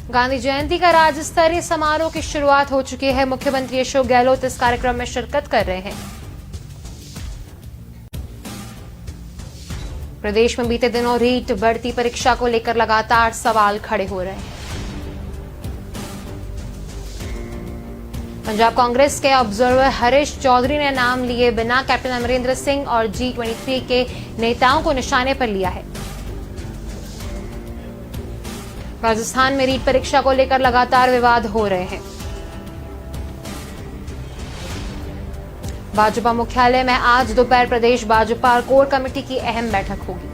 गांधी जयंती का राज्य स्तरीय समारोह की शुरुआत हो चुकी है। मुख्यमंत्री अशोक गहलोत इस कार्यक्रम में शिरकत कर रहे हैं। प्रदेश में बीते दिनों रीट भर्ती परीक्षा को लेकर लगातार सवाल खड़े हो रहे हैं। पंजाब कांग्रेस के ऑब्जर्वर हरीश चौधरी ने नाम लिए बिना कैप्टन अमरिंदर सिंह और G23 के नेताओं को निशाने पर लिया है। राजस्थान में रीट परीक्षा को लेकर लगातार विवाद हो रहे हैं। भाजपा मुख्यालय में आज दोपहर प्रदेश भाजपा कोर कमेटी की अहम बैठक होगी।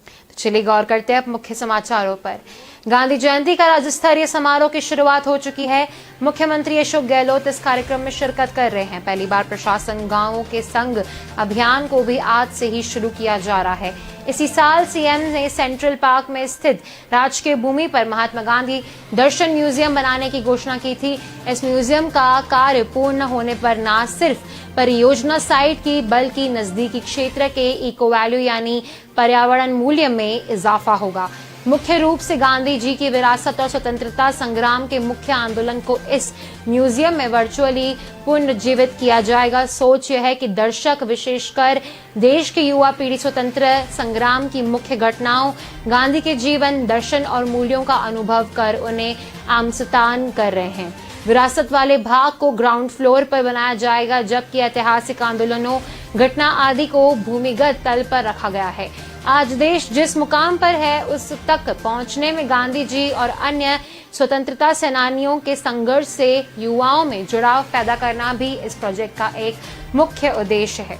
तो चलिए गौर करते हैं अब मुख्य समाचारों पर। गांधी जयंती का राज्य स्तरीय समारोह की शुरुआत हो चुकी है। मुख्यमंत्री अशोक गहलोत इस कार्यक्रम में शिरकत कर रहे हैं। पहली बार प्रशासन गांवों के संग अभियान को भी आज से ही शुरू किया जा रहा है। इसी साल सीएम ने सेंट्रल पार्क में स्थित राजकीय भूमि पर महात्मा गांधी दर्शन म्यूजियम बनाने की घोषणा की थी। इस म्यूजियम का कार्य पूर्ण होने पर न सिर्फ परियोजना साइट की बल्कि नजदीकी क्षेत्र के इको वैल्यू यानी पर्यावरण मूल्य में इजाफा होगा। मुख्य रूप से गांधी जी की विरासत और स्वतंत्रता संग्राम के मुख्य आंदोलन को इस म्यूजियम में वर्चुअली पुनर्जीवित किया जाएगा। सोच यह है कि दर्शक विशेषकर देश की युवा पीढ़ी स्वतंत्र संग्राम की मुख्य घटनाओं, गांधी के जीवन, दर्शन और मूल्यों का अनुभव कर उन्हें आत्मसात कर रहे हैं। विरासत वाले भाग को ग्राउंड फ्लोर पर बनाया जाएगा, जबकि ऐतिहासिक आंदोलनों, घटना आदि को भूमिगत तल पर रखा गया है। आज देश जिस मुकाम पर है उस तक पहुंचने में गांधी जी और अन्य स्वतंत्रता सेनानियों के संघर्ष से युवाओं में जुड़ाव पैदा करना भी इस प्रोजेक्ट का एक मुख्य उद्देश्य है।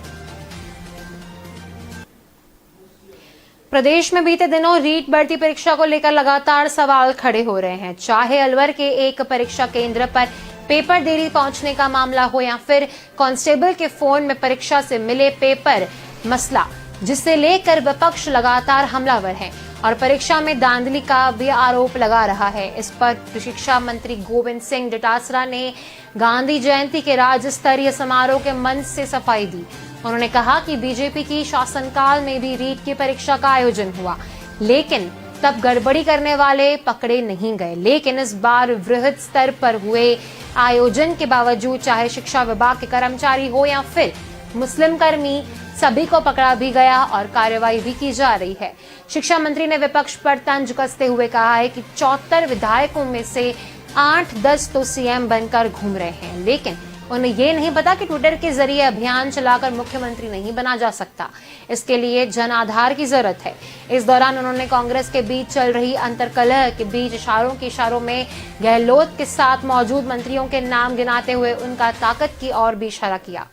प्रदेश में बीते दिनों रीट भर्ती परीक्षा को लेकर लगातार सवाल खड़े हो रहे हैं। चाहे अलवर के एक परीक्षा केंद्र पर पेपर देरी पहुंचने का मामला हो या फिर कांस्टेबल के फोन में परीक्षा से मिले पेपर मसला, जिसे लेकर विपक्ष लगातार हमलावर है और परीक्षा में धांधली का भी आरोप लगा रहा है। इस पर शिक्षा मंत्री गोविंद सिंह डोटासरा ने गांधी जयंती के राज्य स्तरीय समारोह के मंच से सफाई दी। उन्होंने कहा कि बीजेपी की शासनकाल में भी रीट की परीक्षा का आयोजन हुआ, लेकिन तब गड़बड़ी करने वाले पकड़े नहीं गए। लेकिन इस बार वृहद स्तर पर हुए आयोजन के बावजूद चाहे शिक्षा विभाग के कर्मचारी हो या फिर मुस्लिम कर्मी, सभी को पकड़ा भी गया और कार्रवाई भी की जा रही है। शिक्षा मंत्री ने विपक्ष पर तंज कसते हुए कहा है कि 74 विधायकों में से 8-10 तो सीएम बनकर घूम रहे हैं, लेकिन उन्हें ये नहीं पता कि ट्विटर के जरिए अभियान चलाकर मुख्यमंत्री नहीं बना जा सकता। इसके लिए जन आधार की जरूरत है। इस दौरान उन्होंने कांग्रेस के बीच चल रही अंतर्कलह के बीच इशारों में गहलोत के साथ मौजूद मंत्रियों के नाम गिनाते हुए उनका ताकत की ओर भी इशारा किया।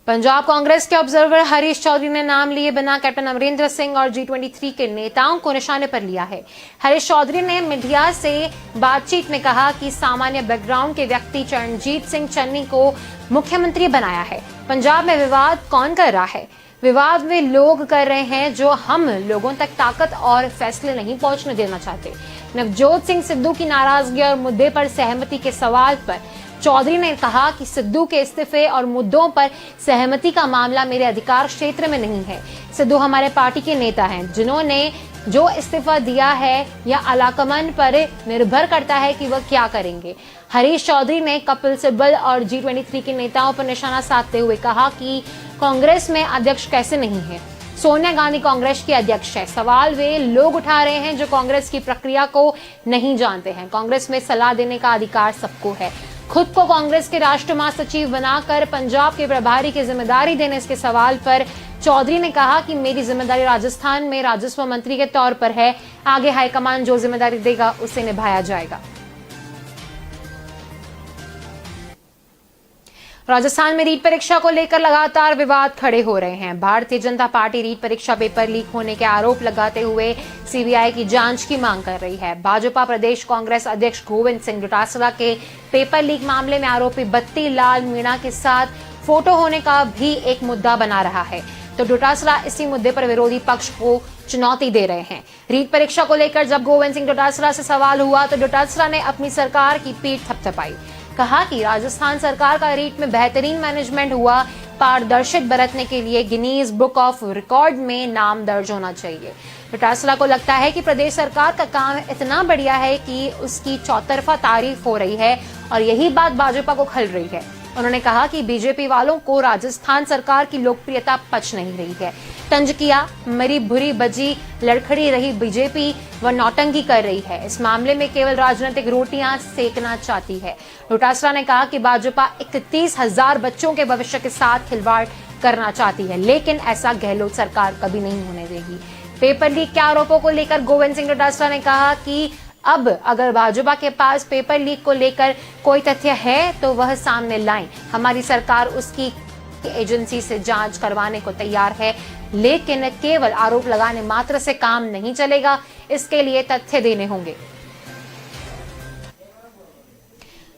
पंजाब कांग्रेस के ऑब्जर्वर हरीश चौधरी ने नाम लिए बिना कैप्टन अमरिंदर सिंह और G23 के नेताओं को निशाने पर लिया है। हरीश चौधरी ने मीडिया से बातचीत में कहा कि सामान्य बैकग्राउंड के व्यक्ति चरणजीत सिंह चन्नी को मुख्यमंत्री बनाया है। पंजाब में विवाद कौन कर रहा है? विवाद वे लोग कर रहे हैं जो हम लोगों तक ताकत और फैसले नहीं पहुंचने देना चाहते। नवजोत सिंह सिद्धू की नाराजगी और मुद्दे पर सहमति के सवाल पर चौधरी ने कहा कि सिद्धू के इस्तीफे और मुद्दों पर सहमति का मामला मेरे अधिकार क्षेत्र में नहीं है। सिद्धू हमारे पार्टी के नेता हैं, जिन्होंने जो इस्तीफा दिया है या अलाकमान पर निर्भर करता है कि वह क्या करेंगे। हरीश चौधरी ने कपिल सिब्बल और G23 के नेताओं पर निशाना साधते हुए कहा कि कांग्रेस में अध्यक्ष कैसे नहीं है। सोनिया गांधी कांग्रेस की अध्यक्ष है। सवाल वे लोग उठा रहे हैं जो कांग्रेस की प्रक्रिया को नहीं जानते हैं। कांग्रेस में सलाह देने का अधिकार सबको है। खुद को कांग्रेस के राष्ट्रीय महासचिव बनाकर पंजाब के प्रभारी की जिम्मेदारी देने के सवाल पर चौधरी ने कहा कि मेरी जिम्मेदारी राजस्थान में राजस्व मंत्री के तौर पर है। आगे हाईकमान जो जिम्मेदारी देगा उसे निभाया जाएगा। राजस्थान में रीट परीक्षा को लेकर लगातार विवाद खड़े हो रहे हैं। भारतीय जनता पार्टी रीट परीक्षा पेपर लीक होने के आरोप लगाते हुए सीबीआई की जांच की मांग कर रही है। भाजपा प्रदेश कांग्रेस अध्यक्ष गोविंद सिंह डोटासरा के पेपर लीक मामले में आरोपी बत्ती लाल मीणा के साथ फोटो होने का भी एक मुद्दा बना रहा है, तो डोटासरा इसी मुद्दे पर विरोधी पक्ष को चुनौती दे रहे हैं। रीट परीक्षा को लेकर जब गोविंद सिंह डोटासरा से सवाल हुआ तो डोटासरा ने अपनी सरकार की पीठ थपथपाई। कहा कि राजस्थान सरकार का रीट में बेहतरीन मैनेजमेंट हुआ, पारदर्शिता बरतने के लिए गिनीज बुक ऑफ रिकॉर्ड में नाम दर्ज होना चाहिए। डोटासरा को लगता है कि प्रदेश सरकार का काम इतना बढ़िया है कि उसकी चौतरफा तारीफ हो रही है और यही बात भाजपा को खल रही है। उन्होंने कहा कि बीजेपी वालों को राजस्थान सरकार की लोकप्रियता पच नहीं रही है। तंज किया, मरी भुरी बजी लड़खड़ी रही बीजेपी व नौटंकी कर रही है। इस मामले में केवल राजनीतिक रोटियां सेकना चाहती है। डोटासरा ने कहा कि भाजपा 31,000 बच्चों के भविष्य के साथ खिलवाड़ करना चाहती है, लेकिन ऐसा गहलोत सरकार कभी नहीं होने देगी। पेपर लीक के आरोपों को लेकर गोविंद सिंह डोटासरा ने कहा कि अब अगर भाजपा के पास पेपर लीक को लेकर कोई तथ्य है तो वह सामने लाएं। हमारी सरकार उसकी एजेंसी से जांच करवाने को तैयार है, लेकिन केवल आरोप लगाने मात्र से काम नहीं चलेगा, इसके लिए तथ्य देने होंगे।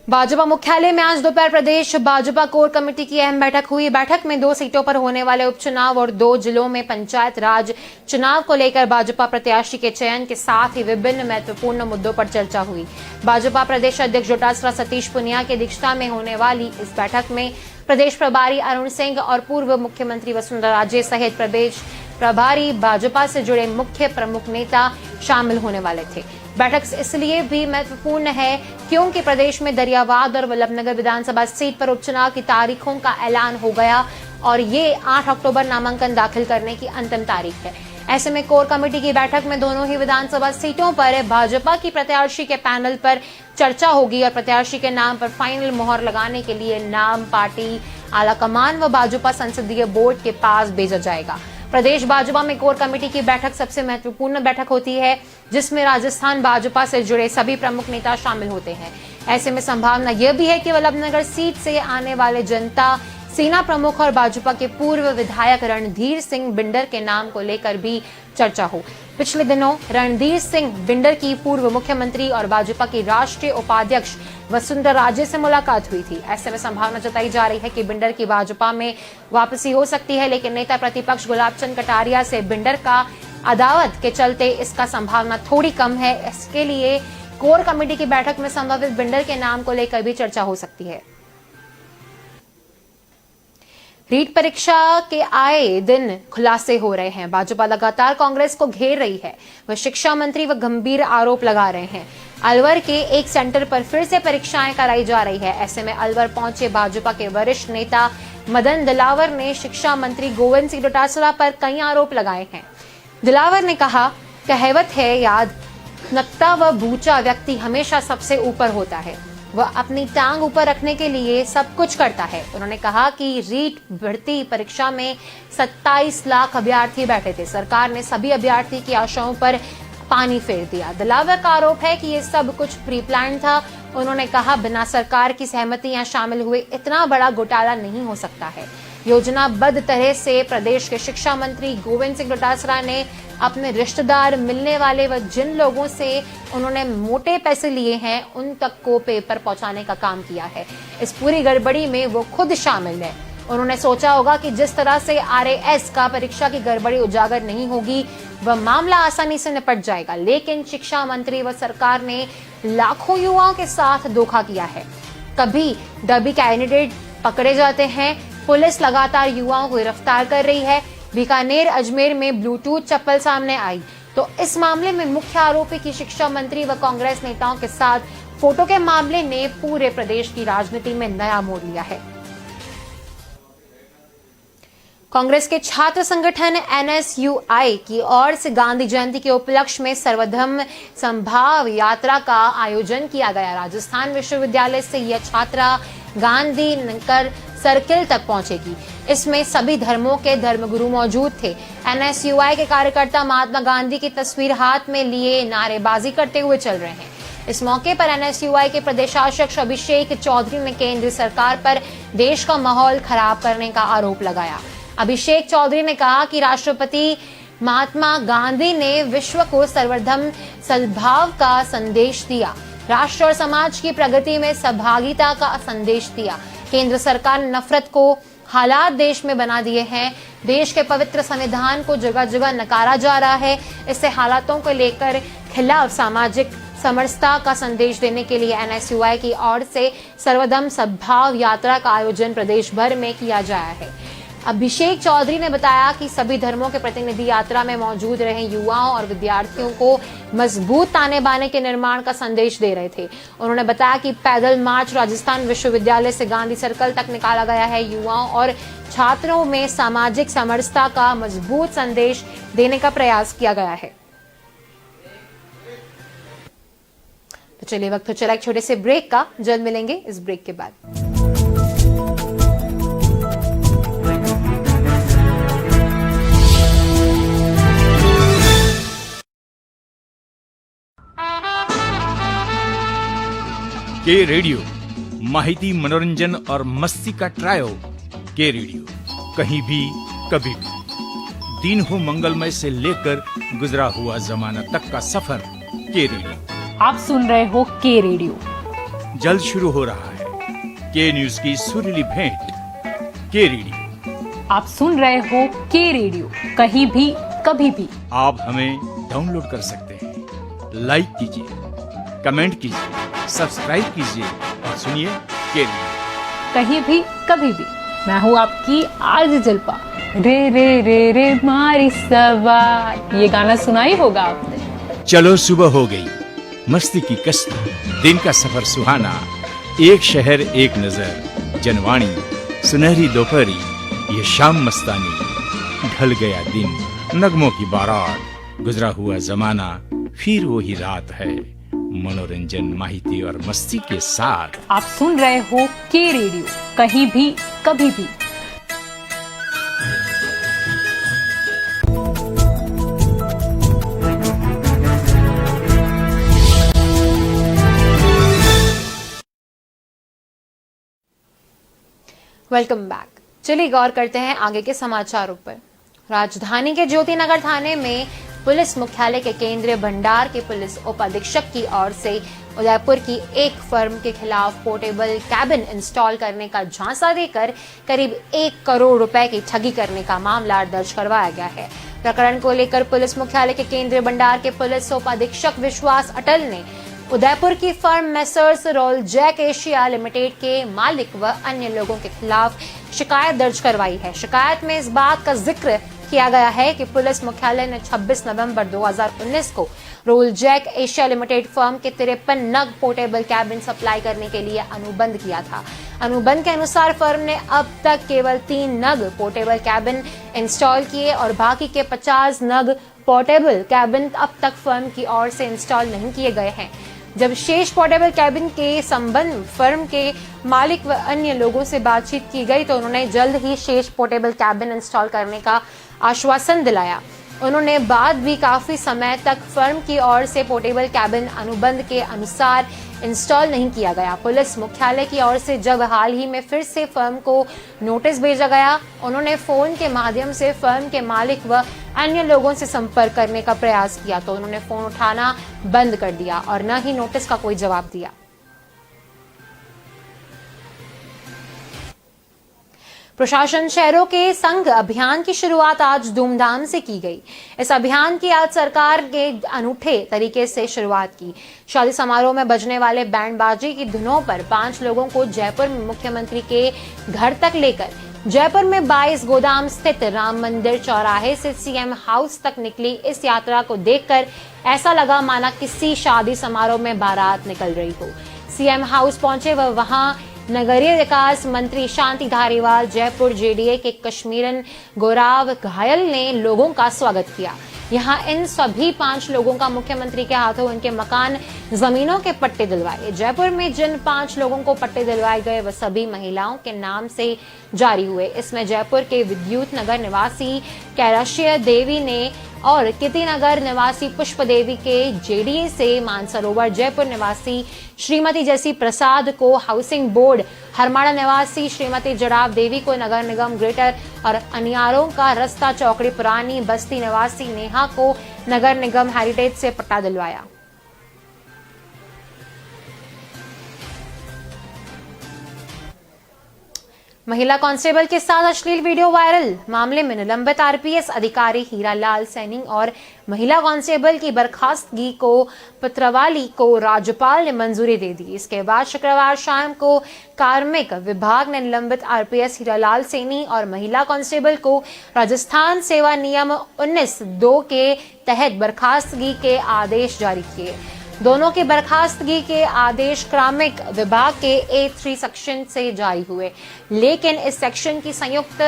भाजपा मुख्यालय में आज दोपहर प्रदेश भाजपा कोर कमेटी की अहम बैठक हुई। बैठक में 2 सीटों पर होने वाले उपचुनाव और 2 जिलों में पंचायत राज चुनाव को लेकर भाजपा प्रत्याशी के चयन के साथ ही विभिन्न महत्वपूर्ण मुद्दों पर चर्चा हुई। भाजपा प्रदेश अध्यक्ष डोटासरा सतीश पुनिया की अध्यक्षता में होने वाली इस बैठक में प्रदेश प्रभारी अरुण सिंह और पूर्व मुख्यमंत्री वसुंधरा राजे सहित प्रदेश प्रभारी भाजपा से जुड़े मुख्य प्रमुख नेता शामिल होने वाले थे। बैठक इसलिए भी महत्वपूर्ण है क्योंकि प्रदेश में दरियावाद और वल्लभनगर विधानसभा सीट पर उपचुनाव की तारीखों का ऐलान हो गया और ये 8 अक्टूबर नामांकन दाखिल करने की अंतिम तारीख है। ऐसे में कोर कमेटी की बैठक में दोनों ही विधानसभा सीटों पर भाजपा की प्रत्याशी के पैनल पर चर्चा होगी और प्रत्याशी के नाम पर फाइनल मोहर लगाने के लिए नाम पार्टी आलाकमान व भाजपा संसदीय बोर्ड के पास भेजा जाएगा। प्रदेश भाजपा में कोर कमेटी की बैठक सबसे महत्वपूर्ण बैठक होती है, जिसमें राजस्थान भाजपा से जुड़े सभी प्रमुख नेता शामिल होते हैं। ऐसे में संभावना यह भी है कि वल्लभनगर सीट से आने वाले जनता सेना प्रमुख और भाजपा के पूर्व विधायक रणधीर सिंह बिंडर के नाम को लेकर भी चर्चा हो। पिछले दिनों रणधीर सिंह बिंडर की पूर्व मुख्यमंत्री और भाजपा की राष्ट्रीय उपाध्यक्ष वसुंधरा राजे से मुलाकात हुई थी। ऐसे में संभावना जताई जा रही है कि बिंडर की भाजपा में वापसी हो सकती है, लेकिन नेता प्रतिपक्ष गुलाब चंद कटारिया से बिंडर का अदावत के चलते इसका संभावना थोड़ी कम है। इसके लिए कोर कमेटी की बैठक में संभावित बिंडर के नाम को लेकर भी चर्चा हो सकती है। रीट परीक्षा के आए दिन खुलासे हो रहे हैं। भाजपा लगातार कांग्रेस को घेर रही है। वह शिक्षा मंत्री व गंभीर आरोप लगा रहे हैं। अलवर के एक सेंटर पर फिर से परीक्षाएं कराई जा रही है। ऐसे में अलवर पहुंचे भाजपा के वरिष्ठ नेता मदन दिलावर ने शिक्षा मंत्री गोविंद सिंह डोटासरा पर कई आरोप लगाए हैं। दिलावर ने कहा, कहावत है याद, नकता व बूचा व्यक्ति हमेशा सबसे ऊपर होता है। वह अपनी टांग ऊपर रखने के लिए सब कुछ करता है। उन्होंने कहा कि रीट भर्ती परीक्षा में 27 लाख अभ्यर्थी बैठे थे। सरकार ने सभी अभ्यर्थी की आशाओं पर पानी फेर दिया। दिलावर का आरोप है कि ये सब कुछ प्री प्लान था। उन्होंने कहा, बिना सरकार की सहमति यहाँ शामिल हुए इतना बड़ा घोटाला नहीं हो सकता है। योजनाबद्ध तरह से प्रदेश के शिक्षा मंत्री गोविंद सिंह डोटासरा ने अपने रिश्तेदार, मिलने वाले व जिन लोगों से उन्होंने मोटे पैसे लिए हैं उन तक को पेपर पहुंचाने का काम किया है। इस पूरी गड़बड़ी में वो खुद शामिल है। उन्होंने सोचा होगा कि जिस तरह से RAS का परीक्षा की गड़बड़ी उजागर नहीं होगी, वह मामला आसानी से निपट जाएगा, लेकिन शिक्षा मंत्री व सरकार ने लाखों युवाओं के साथ धोखा किया है। कभी डबी कैंडिडेट पकड़े जाते हैं। पुलिस लगातार युवाओं को गिरफ्तार कर रही है। बीकानेर, अजमेर में ब्लूटूथ चप्पल सामने आई तो इस मामले में मुख्य आरोपी की शिक्षा मंत्री व कांग्रेस नेताओं के साथ फोटो के मामले ने पूरे प्रदेश की राजनीति में नया मोड़ लिया है। कांग्रेस के छात्र संगठन NSUI की ओर से गांधी जयंती के उपलक्ष्य में सर्वधर्म संभाव यात्रा का आयोजन किया गया। राजस्थान विश्वविद्यालय से यह छात्रा गांधी नगर सर्किल तक पहुंचेगी। इसमें सभी धर्मों के धर्मगुरु मौजूद थे। NSUI के कार्यकर्ता महात्मा गांधी की तस्वीर हाथ में लिए नारेबाजी करते हुए चल रहे हैं। इस मौके पर NSUI के प्रदेशाध्यक्ष अभिषेक चौधरी ने केंद्र सरकार पर देश का माहौल खराब करने का आरोप लगाया। अभिषेक चौधरी ने कहा कि राष्ट्रपति महात्मा गांधी ने विश्व को सर्वधर्म सद्भाव का संदेश दिया, राष्ट्र और समाज की प्रगति में सहभागिता का संदेश दिया। केंद्र सरकार ने नफरत को हालात देश में बना दिए हैं। देश के पवित्र संविधान को जगह जगह नकारा जा रहा है। इससे हालातों को लेकर खिलाफ सामाजिक समरसता का संदेश देने के लिए NSUI की ओर से सर्वधर्म सद्भाव यात्रा का आयोजन प्रदेश भर में किया गया है। अभिषेक चौधरी ने बताया कि सभी धर्मों के प्रतिनिधि यात्रा में मौजूद रहे युवाओं और विद्यार्थियों को मजबूत ताने बाने के निर्माण का संदेश दे रहे थे। उन्होंने बताया कि पैदल मार्च राजस्थान विश्वविद्यालय से गांधी सर्कल तक निकाला गया है। युवाओं और छात्रों में सामाजिक समरसता का मजबूत संदेश देने का प्रयास किया गया है। तो चलिए, वक्त हो चला एक छोटे से ब्रेक का। जल्द मिलेंगे इस ब्रेक के बाद। के रेडियो माहिती, मनोरंजन और मस्ती का ट्रायो। के रेडियो कहीं भी कभी भी, दिन हो मंगलमय से लेकर गुजरा हुआ जमाना तक का सफर। के रेडियो आप सुन रहे हो के रेडियो। जल्द शुरू हो रहा है के न्यूज की सुरीली भेंट। के रेडियो आप सुन रहे हो के रेडियो, कहीं भी कभी भी। आप हमें डाउनलोड कर सकते हैं। लाइक कीजिए, कमेंट कीजिए, सब्सक्राइब कीजिए और सुनिए के रेडियो कहीं भी कभी भी। मैं हूँ आपकी आरजे जल्पा। रे रे रे रे मारी सवार, ये गाना सुना ही होगा आपने। चलो सुबह हो गई, मस्ती की कश्ती, दिन का सफर सुहाना, एक शहर एक नजर, जनवाणी, सुनहरी दोपहरी, ये शाम मस्तानी, ढल गया दिन, नगमों की बारात, गुजरा हुआ जमाना, फिर वही रात है, मनोरंजन, माहिती और मस्ती के साथ। आप सुन रहे हो के रेडियो, कहीं भी कभी भी। Welcome back. चलिए गौर करते हैं आगे के समाचारों पर। राजधानी के ज्योति नगर थाने में पुलिस मुख्यालय के केंद्रीय भंडार के पुलिस उप अधीक्षक की ओर से उदयपुर की एक फर्म के खिलाफ पोर्टेबल कैबिन इंस्टॉल करने का झांसा देकर करीब 1 करोड़ रुपए की ठगी करने का मामला दर्ज करवाया गया है। प्रकरण को लेकर पुलिस मुख्यालय के केंद्रीय भंडार के पुलिस उप अधीक्षक विश्वास अटल ने उदयपुर की फर्म मेसर्स रोलजैक एशिया लिमिटेड के मालिक व अन्य लोगों के खिलाफ शिकायत दर्ज करवाई है। शिकायत में इस बात का जिक्र किया गया है कि पुलिस मुख्यालय ने 26 नवंबर 2019 को रोलजैक एशिया लिमिटेड फर्म के 53 नग पोर्टेबल कैबिन सप्लाई करने के लिए अनुबंध किया था। अनुबंध के अनुसार फर्म ने अब तक केवल 3 नग पोर्टेबल कैबिन इंस्टॉल किए और बाकी के 50 नग पोर्टेबल कैबिन अब तक फर्म की ओर से इंस्टॉल नहीं किए गए हैं। जब शेष पोर्टेबल कैबिन के संबंध फर्म के मालिक व अन्य लोगों से बातचीत की गई तो उन्होंने जल्द ही शेष पोर्टेबल कैबिन इंस्टॉल करने का आश्वासन दिलाया। उन्होंने बाद भी काफी समय तक फर्म की ओर से पोर्टेबल कैबिन अनुबंध के अनुसार इंस्टॉल नहीं किया गया। पुलिस मुख्यालय की ओर से जब हाल ही में फिर से फर्म को नोटिस भेजा गया, उन्होंने फोन के माध्यम से फर्म के मालिक व अन्य लोगों से संपर्क करने का प्रयास किया तो उन्होंने फोन उठाना बंद कर दिया और न ही नोटिस का कोई जवाब दिया। प्रशासन शहरों के संग अभियान की शुरुआत आज धूमधाम से की गई। इस अभियान की आज सरकार के अनूठे तरीके से शुरुआत की। शादी समारोह में बजने वाले बैंड बाजी की धुनों पर 5 लोगों को जयपुर में मुख्यमंत्री के घर तक लेकर जयपुर में 22 गोदाम स्थित राम मंदिर चौराहे से सीएम हाउस तक निकली इस यात्रा को देखकर ऐसा लगा माना किसी शादी समारोह में बारात निकल रही हो। सीएम हाउस पहुंचे व वहां नगरीय विकास मंत्री शांति धारीवाल, जयपुर जेडीए के कश्मीरन गौराव घायल ने लोगों का स्वागत किया। यहाँ इन सभी 5 लोगों का मुख्यमंत्री के हाथों उनके मकान जमीनों के पट्टे दिलवाए। जयपुर में जिन 5 लोगों को पट्टे दिलवाए गए वह सभी महिलाओं के नाम से जारी हुए। इसमें जयपुर के विद्युत नगर निवासी कैलाशय देवी ने और किति नगर निवासी पुष्प देवी के जेडीए से, मानसरोवर जयपुर निवासी श्रीमती जैसी प्रसाद को हाउसिंग बोर्ड, हरमाड़ा निवासी श्रीमती जड़ाव देवी को नगर निगम ग्रेटर और अनियारों का रास्ता चौकड़ी पुरानी बस्ती निवासी नेहा को नगर निगम हेरिटेज से पट्टा दिलवाया। महिला कांस्टेबल के साथ अश्लील वीडियो वायरल, मामले में निलंबित आरपीएस अधिकारी हीरालाल सैनी और महिला कांस्टेबल की बर्खास्तगी को पत्रवाली को राज्यपाल ने मंजूरी दे दी। इसके बाद शुक्रवार शाम को कार्मिक विभाग ने निलंबित आरपीएस हीरालाल सैनी और महिला कांस्टेबल को राजस्थान सेवा नियम 19(2) के तहत बर्खास्तगी के आदेश जारी किए। दोनों की बर्खास्तगी के आदेश कार्मिक विभाग के A3 सेक्शन से जारी हुए, लेकिन इस सेक्शन की संयुक्त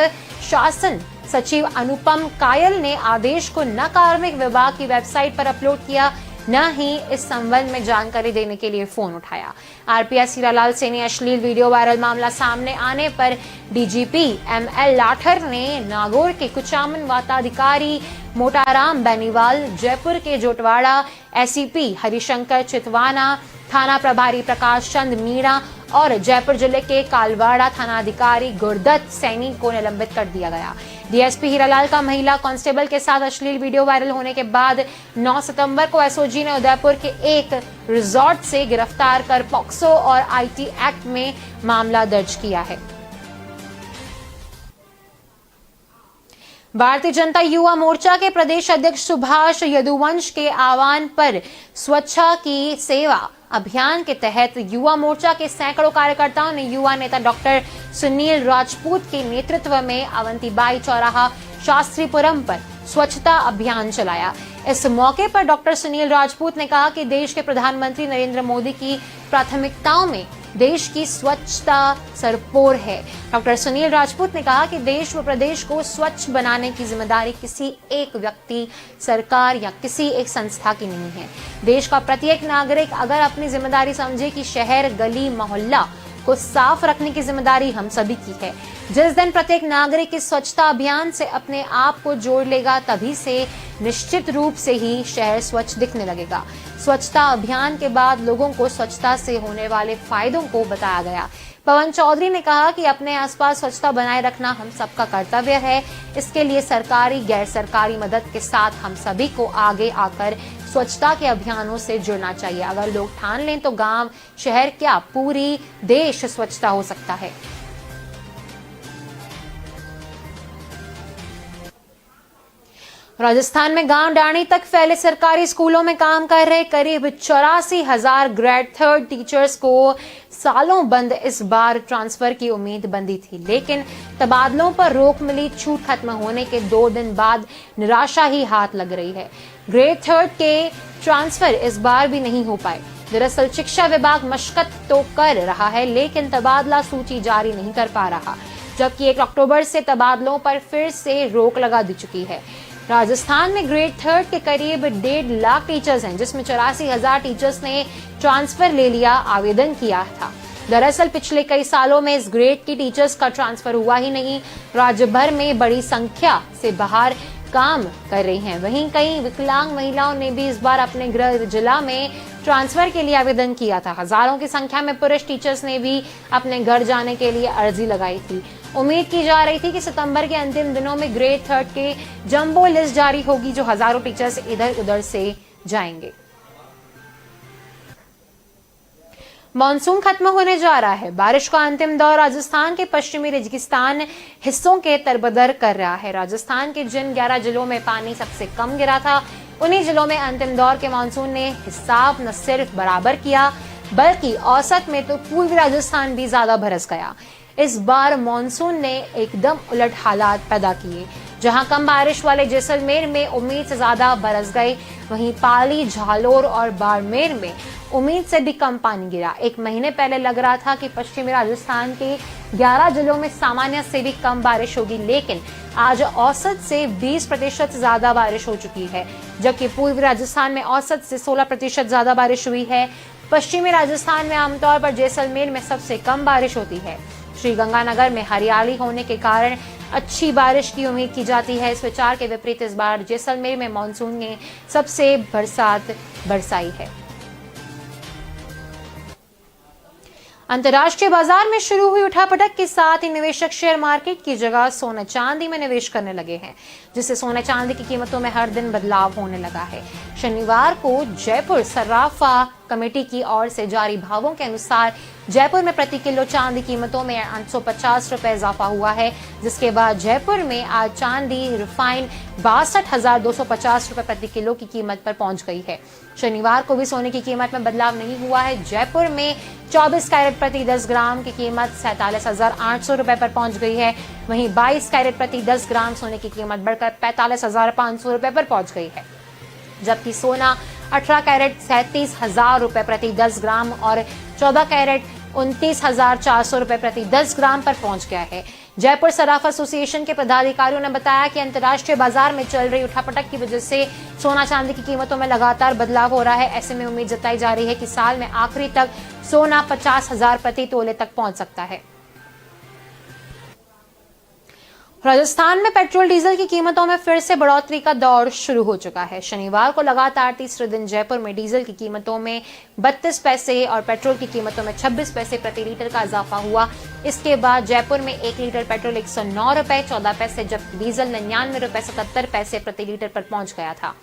शासन सचिव अनुपम कायल ने आदेश को न कार्मिक विभाग की वेबसाइट पर अपलोड किया, न ही इस संबंध में जानकारी देने के लिए फोन उठाया। आरपीएस हीरालाल सैनी अश्लील वीडियो वायरल मामला सामने आने पर डीजीपी ML लाठर ने नागौर के कुचामन वाताधिकारी मोटाराम बेनीवाल, जयपुर के जोटवाड़ा एसीपी हरिशंकर चितवाना, थाना प्रभारी प्रकाश चंद मीणा और जयपुर जिले के कालवाड़ा थानाधिकारी गुरदत्त सैनी को निलंबित कर दिया गया। डीएसपी हीरालाल का महिला कांस्टेबल के साथ अश्लील वीडियो वायरल होने के बाद 9 सितंबर को एसओजी ने उदयपुर के एक रिजॉर्ट से गिरफ्तार कर पॉक्सो और आईटी एक्ट में मामला दर्ज किया है। भारतीय जनता युवा मोर्चा के प्रदेश अध्यक्ष सुभाष यदुवंश के आह्वान पर स्वच्छता की सेवा अभियान के तहत युवा मोर्चा के सैकड़ों कार्यकर्ताओं ने युवा नेता डॉक्टर सुनील राजपूत के नेतृत्व में अवंतीबाई चौराहा शास्त्रीपुरम पर स्वच्छता अभियान चलाया। इस मौके पर डॉक्टर सुनील राजपूत ने कहा कि देश के प्रधानमंत्री नरेंद्र मोदी की प्राथमिकताओं में देश की स्वच्छता सरपोर है। डॉक्टर सुनील राजपूत ने कहा कि देश व प्रदेश को स्वच्छ बनाने की जिम्मेदारी किसी एक व्यक्ति, सरकार या किसी एक संस्था की नहीं है। देश का प्रत्येक नागरिक अगर अपनी जिम्मेदारी समझे कि शहर, गली, मोहल्ला को साफ रखने की जिम्मेदारी हम सभी की है। जिस दिन प्रत्येक नागरिक इस स्वच्छता अभियान से अपने आप को जोड़ लेगा, तभी से निश्चित रूप से ही शहर स्वच्छ दिखने लगेगा। स्वच्छता अभियान के बाद लोगों को स्वच्छता से होने वाले फायदों को बताया गया। पवन चौधरी ने कहा कि अपने आसपास स्वच्छता बनाए रखना हम सबका कर्तव्य है। इसके लिए सरकारी, गैर सरकारी मदद के साथ हम सभी को आगे आकर स्वच्छता के अभियानों से जुड़ना चाहिए। अगर लोग ठान लें तो गांव, शहर क्या पूरी देश स्वच्छता हो सकता है। राजस्थान में गांव डाणी तक फैले सरकारी स्कूलों में काम कर रहे करीब 84,000 ग्रेड 3 टीचर्स को सालों बंद इस बार ट्रांसफर की उम्मीद बंधी थी, लेकिन तबादलों पर रोक मिली। छूट खत्म होने के 2 दिन बाद निराशा ही हाथ लग रही है। ग्रेड 3 के ट्रांसफर इस बार भी नहीं हो पाए। दरअसल शिक्षा विभाग मशक्कत तो कर रहा है, लेकिन तबादला सूची जारी नहीं कर पा रहा, जबकि 1 अक्टूबर से तबादलों पर फिर से रोक लगा दी चुकी है। राजस्थान में ग्रेड 3 के करीब 1.5 लाख टीचर्स हैं, जिसमें 84,000 टीचर्स ने ट्रांसफर ले लिया, आवेदन किया था। दरअसल पिछले कई सालों में इस ग्रेड की टीचर्स का ट्रांसफर हुआ ही नहीं। राज्य भर में बड़ी संख्या से बाहर काम कर रही हैं। वहीं कई विकलांग महिलाओं ने भी इस बार अपने गृह जिला में ट्रांसफर के लिए आवेदन किया था। हजारों की संख्या में पुरुष टीचर्स ने भी अपने घर जाने के लिए अर्जी लगाई थी। उम्मीद की जा रही थी कि सितंबर के अंतिम दिनों में ग्रेड 3 के जंबो लिस्ट जारी होगी, जो हजारों टीचर्स इधर उधर से जाएंगे। मॉनसून खत्म होने जा रहा है। बारिश का अंतिम दौर राजस्थान के पश्चिमी रेगिस्तान हिस्सों के तरबदर कर रहा है। राजस्थान के जिन 11 जिलों में पानी सबसे कम गिरा था, उन्हीं जिलों में अंतिम दौर के मानसून ने हिसाब न सिर्फ बराबर किया, बल्कि औसत में तो पूर्वी राजस्थान भी ज्यादा बरस गया। इस बार मानसून ने एकदम उलट हालात पैदा किए। जहां कम बारिश वाले जैसलमेर में उम्मीद से ज्यादा बरस गए, वहीं पाली, झालोर और बाड़मेर में उम्मीद से भी कम पानी गिरा। 1 महीने पहले लग रहा था कि पश्चिमी राजस्थान के 11 जिलों में सामान्य से भी कम बारिश होगी, लेकिन आज औसत से 20% ज्यादा बारिश हो चुकी है, जबकि पूर्वी राजस्थान में औसत से 16% ज्यादा बारिश हुई है। पश्चिमी राजस्थान में आमतौर पर जैसलमेर में सबसे कम बारिश होती है। श्रीगंगानगर में हरियाली होने के कारण अच्छी बारिश की उम्मीद की जाती है। इस विचार के विपरीत इस बार जैसलमेर में मानसून ने सबसे बरसात बरसाई है। अंतर्राष्ट्रीय बाजार में शुरू हुई उठापटक के साथ ही निवेशक शेयर मार्केट की जगह सोना चांदी में निवेश करने लगे हैं, जिससे सोना चांदी की कीमतों में हर दिन बदलाव होने लगा है। शनिवार को जयपुर सर्राफा कमेटी की ओर से जारी भावों के अनुसार जयपुर में प्रति किलो चांदी कीमतों में 850 रुपए इजाफा हुआ है, जिसके बाद जयपुर में आज चांदी रिफाइन 62,250 रुपए प्रति किलो की कीमत पर पहुंच गई है। शनिवार को भी सोने की कीमत में बदलाव नहीं हुआ है। जयपुर में 24 कैरेट प्रति 10 ग्राम की कीमत 47,800 रुपए पर पहुंच गई है। वहीं 22 कैरेट प्रति 10 ग्राम सोने की कीमत बढ़कर 45,500 रुपए पर पहुंच गई है, जबकि सोना 18 कैरेट 37,000 रुपए प्रति 10 ग्राम और 14 कैरेट 29,400 रुपए प्रति 10 ग्राम पर पहुंच गया है। जयपुर सराफ एसोसिएशन के पदाधिकारियों ने बताया कि अंतर्राष्ट्रीय बाजार में चल रही उठापटक की वजह से सोना चांदी की कीमतों में लगातार बदलाव हो रहा है। ऐसे में उम्मीद जताई जा रही है कि साल में आखिरी तक सोना 50,000 प्रति तोले तक पहुंच सकता है। राजस्थान में पेट्रोल डीजल की कीमतों में फिर से बढ़ोतरी का दौर शुरू हो चुका है। शनिवार को लगातार तीसरे दिन जयपुर में डीजल की कीमतों में 32 पैसे और पेट्रोल की कीमतों में 26 पैसे प्रति लीटर का इजाफा हुआ। इसके बाद जयपुर में 1 लीटर पेट्रोल 109 रुपए 14 पैसे जबकि डीजल 99 रुपए 77 पैसे प्रति लीटर पर पहुंच गया था,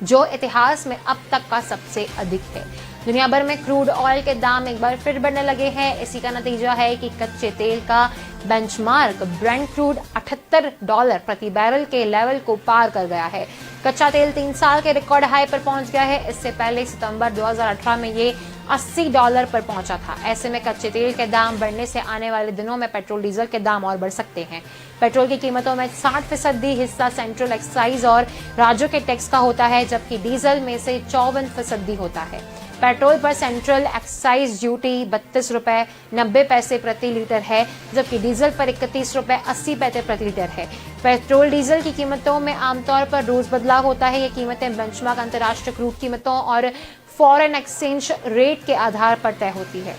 जो इतिहास में अब तक का सबसे अधिक है। दुनिया भर में क्रूड ऑयल के दाम एक बार फिर बढ़ने लगे हैं। इसी का नतीजा है कि कच्चे तेल का बेंचमार्क ब्रेंट क्रूड $78 प्रति बैरल के लेवल को पार कर गया है। कच्चा तेल 3 साल के रिकॉर्ड हाई पर पहुंच गया है। इससे पहले सितंबर 2018 में ये $80 पर पहुंचा था। ऐसे में कच्चे तेल के दाम बढ़ने से आने वाले दिनों में पेट्रोल डीजल के दाम और बढ़ सकते हैं। पेट्रोल की कीमतों में 60% हिस्सा सेंट्रल एक्साइज और राज्यों के टैक्स का होता है, जबकि डीजल में से 54% होता है। पेट्रोल पर सेंट्रल एक्साइज ड्यूटी 32 रुपए 90 पैसे प्रति लीटर है, जबकि डीजल पर 31 रुपए 80 पैसे प्रति लीटर है। पेट्रोल डीजल की कीमतों में आमतौर पर रोज बदलाव होता है। ये कीमतें बेंचमार्क अंतर्राष्ट्रीय क्रूड कीमतों और फॉरेन एक्सचेंज रेट के आधार पर तय होती है।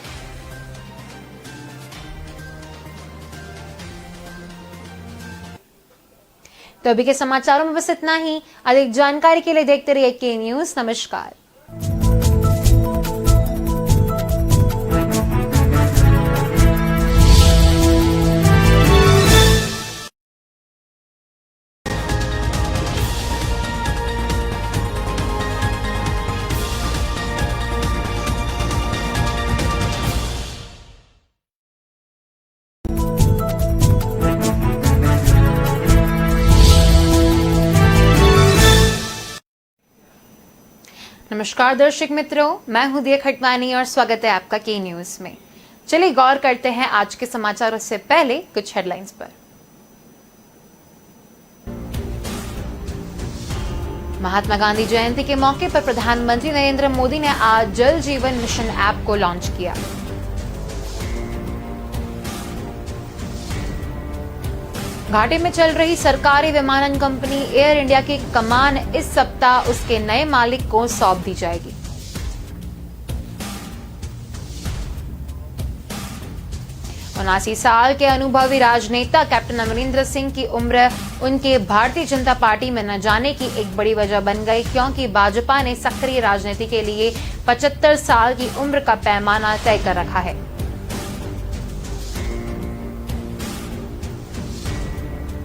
तो अभी के समाचारों में बस इतना ही। अधिक जानकारी के लिए देखते रहिए के न्यूज। नमस्कार। नमस्कार दर्शक मित्रों, मैं हूं दिया खटवानी और स्वागत है आपका के न्यूज में। चलिए गौर करते हैं आज के समाचारों से पहले कुछ हेडलाइंस पर। महात्मा गांधी जयंती के मौके पर प्रधानमंत्री नरेंद्र मोदी ने आज जल जीवन मिशन ऐप को लॉन्च किया। घाटी में चल रही सरकारी विमानन कंपनी एयर इंडिया की कमान इस सप्ताह उसके नए मालिक को सौंप दी जाएगी। उनासी साल के अनुभवी राजनेता कैप्टन अमरिंदर सिंह की उम्र उनके भारतीय जनता पार्टी में न जाने की एक बड़ी वजह बन गई, क्योंकि भाजपा ने सक्रिय राजनीति के लिए 75 साल की उम्र का पैमाना तय कर रखा है।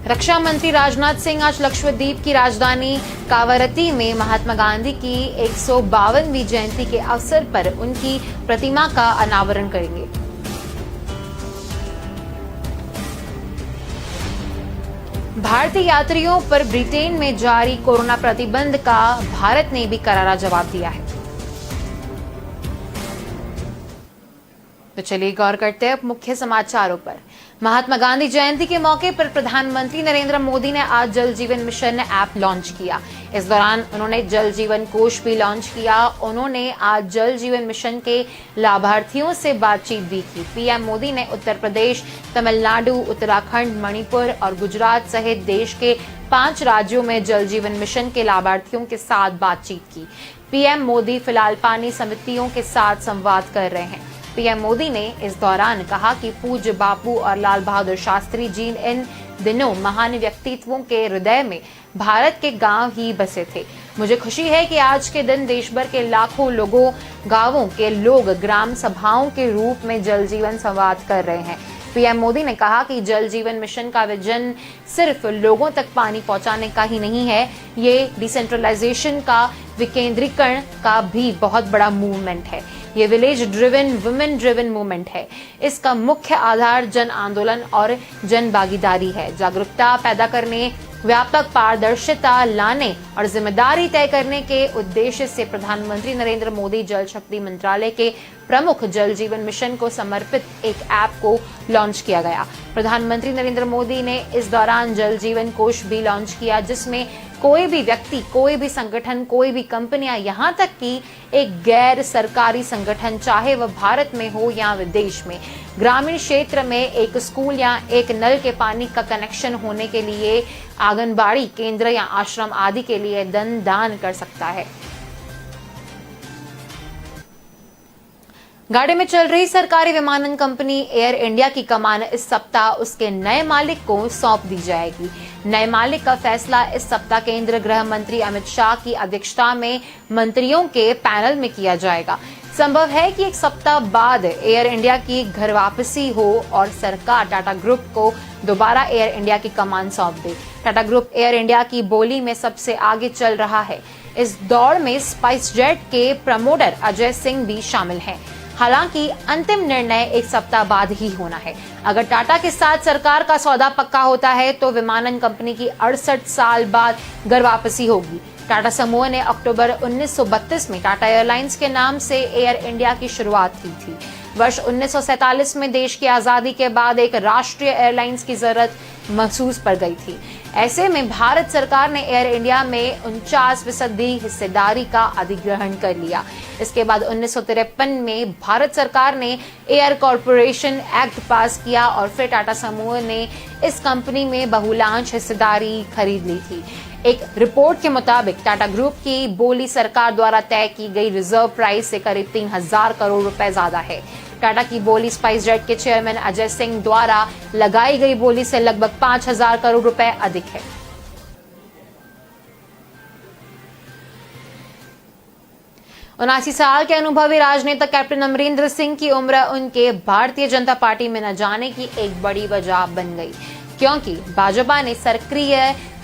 रक्षा मंत्री राजनाथ सिंह आज लक्षद्वीप की राजधानी कावरत्ती में महात्मा गांधी की 152वीं जयंती के अवसर पर उनकी प्रतिमा का अनावरण करेंगे। भारतीय यात्रियों पर ब्रिटेन में जारी कोरोना प्रतिबंध का भारत ने भी करारा जवाब दिया है। तो चलिए गौर करते हैं अब मुख्य समाचारों पर। महात्मा गांधी जयंती के मौके पर प्रधानमंत्री नरेंद्र मोदी ने आज जल जीवन मिशन ऐप लॉन्च किया। इस दौरान उन्होंने जल जीवन कोष भी लॉन्च किया। उन्होंने आज जल जीवन मिशन के लाभार्थियों से बातचीत भी की। पीएम मोदी ने उत्तर प्रदेश, तमिलनाडु, उत्तराखंड, मणिपुर और गुजरात सहित देश के 5 राज्यों में जल जीवन मिशन के लाभार्थियों के साथ बातचीत की। पीएम मोदी फिलहाल पानी समितियों के साथ संवाद कर रहे हैं। पीएम मोदी ने इस दौरान कहा कि पूज्य बापू और लाल बहादुर शास्त्री जी इन दिनों महान व्यक्तित्वों के हृदय में भारत के गांव ही बसे थे। मुझे खुशी है कि आज के दिन देश भर के लाखों गांवों के लोग ग्राम सभाओं के रूप में जल जीवन संवाद कर रहे हैं। पीएम मोदी ने कहा कि जल जीवन मिशन का विजन सिर्फ लोगों तक पानी पहुंचाने का ही नहीं है, ये डिसेंट्रलाइजेशन का, विकेंद्रीकरण का भी बहुत बड़ा मूवमेंट है। ये village driven, women driven movement है। इसका मुख्य आधार जन आंदोलन और जन भागीदारी है। जागरूकता पैदा करने, व्यापक पारदर्शिता लाने और जिम्मेदारी तय करने के उद्देश्य से प्रधानमंत्री नरेंद्र मोदी जल शक्ति मंत्रालय के प्रमुख जल जीवन मिशन को समर्पित एक ऐप को लॉन्च किया गया। प्रधानमंत्री नरेंद्र मोदी ने इस दौरान जल जीवन कोष भी लॉन्च किया, जिसमें कोई भी व्यक्ति, कोई भी संगठन, कोई भी कंपनियां, यहाँ तक कि एक गैर सरकारी संगठन, चाहे वह भारत में हो या विदेश में, ग्रामीण क्षेत्र में एक स्कूल या एक नल के पानी का कनेक्शन होने के लिए, आंगनबाड़ी केंद्र या आश्रम आदि के लिए दान कर सकता है। गाड़ी में चल रही सरकारी विमानन कंपनी एयर इंडिया की कमान इस सप्ताह उसके नए मालिक को सौंप दी जाएगी। नए मालिक का फैसला इस सप्ताह केंद्रीय गृह मंत्री अमित शाह की अध्यक्षता में मंत्रियों के पैनल में किया जाएगा। संभव है कि एक सप्ताह बाद एयर इंडिया की घर वापसी हो और सरकार टाटा ग्रुप को दोबारा एयर इंडिया की कमान सौंप दे। टाटा ग्रुप एयर इंडिया की बोली में सबसे आगे चल रहा है। इस दौड़ में स्पाइस जेट के प्रमोटर अजय सिंह भी शामिल हैं। हालांकि अंतिम निर्णय एक सप्ताह बाद ही होना है। अगर टाटा के साथ सरकार का सौदा पक्का होता है तो विमानन कंपनी की 68 साल बाद घर वापसी होगी। टाटा समूह ने अक्टूबर 1932 में टाटा एयरलाइंस के नाम से एयर इंडिया की शुरुआत की थी। वर्ष 1947 में देश की आजादी के बाद एक राष्ट्रीय एयरलाइंस की जरूरत महसूस पड़ गई थी। ऐसे में भारत सरकार ने एयर इंडिया में 49% हिस्सेदारी का अधिग्रहण कर लिया। इसके बाद 1953 में भारत सरकार ने एयर कॉरपोरेशन एक्ट पास किया और फिर टाटा समूह ने इस कंपनी में बहुलांश हिस्सेदारी खरीद ली थी। एक रिपोर्ट के मुताबिक टाटा ग्रुप की बोली सरकार द्वारा तय की गई रिजर्व प्राइस से करीब 3000 करोड़ रुपए ज्यादा है। टाटा की बोली स्पाइस जेट के चेयरमैन अजय सिंह द्वारा लगाई गई बोली से लगभग 5000 करोड़ रुपए अधिक है। उनासी साल के अनुभवी राजनेता कैप्टन अमरिंदर सिंह की उम्र उनके भारतीय जनता पार्टी में न जाने की एक बड़ी वजह बन गई, क्योंकि भाजपा ने सक्रिय